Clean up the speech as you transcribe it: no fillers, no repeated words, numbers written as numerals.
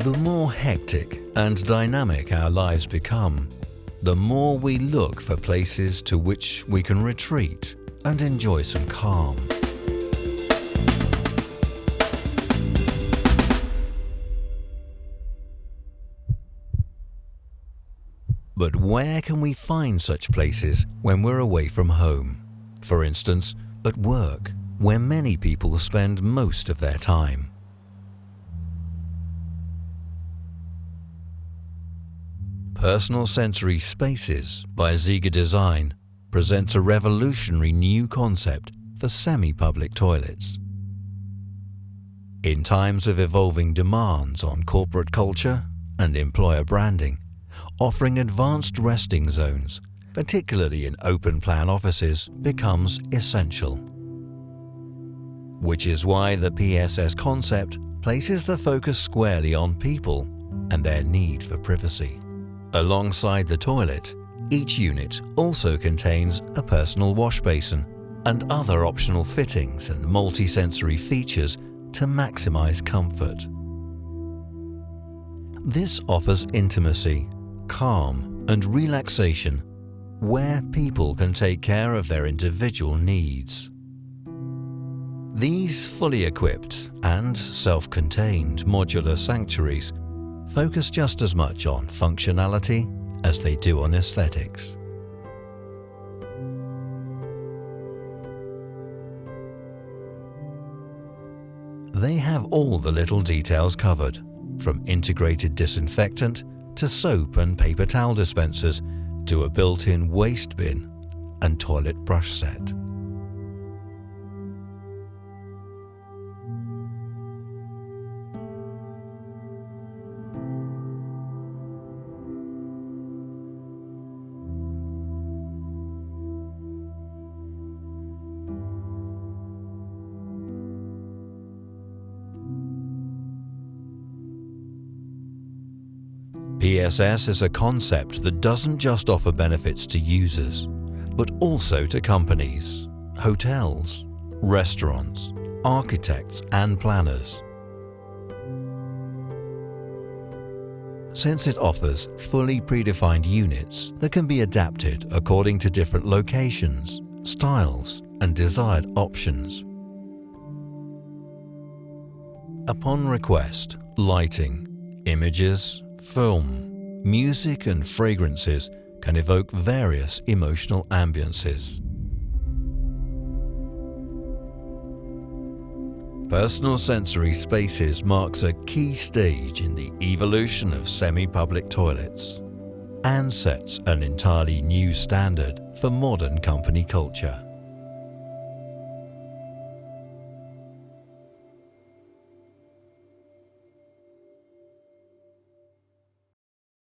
The more hectic and dynamic our lives become, the more we look for places to which we can retreat and enjoy some calm. But where can we find such places when we're away from home? For instance, at work, where many people spend most of their time. Personal Sensory Spaces by Ziga Design presents a revolutionary new concept for semi-public toilets. In times of evolving demands on corporate culture and employer branding, offering advanced resting zones, particularly in open-plan offices, becomes essential. Which is why the PSS concept places the focus squarely on people and their need for privacy. Alongside the toilet, each unit also contains a personal wash basin and other optional fittings and multi-sensory features to maximize comfort. This offers intimacy, calm, and relaxation where people can take care of their individual needs. These fully equipped and self-contained modular sanctuaries focus just as much on functionality as they do on aesthetics. They have all the little details covered, from integrated disinfectant to soap and paper towel dispensers to a built-in waste bin and toilet brush set. PSS is a concept that doesn't just offer benefits to users, but also to companies, hotels, restaurants, architects, and planners. Since it offers fully predefined units that can be adapted according to different locations, styles, and desired options. Upon request, lighting, images, film, music and fragrances can evoke various emotional ambiances. Personal Sensory Spaces marks a key stage in the evolution of semi-public toilets and sets an entirely new standard for modern company culture.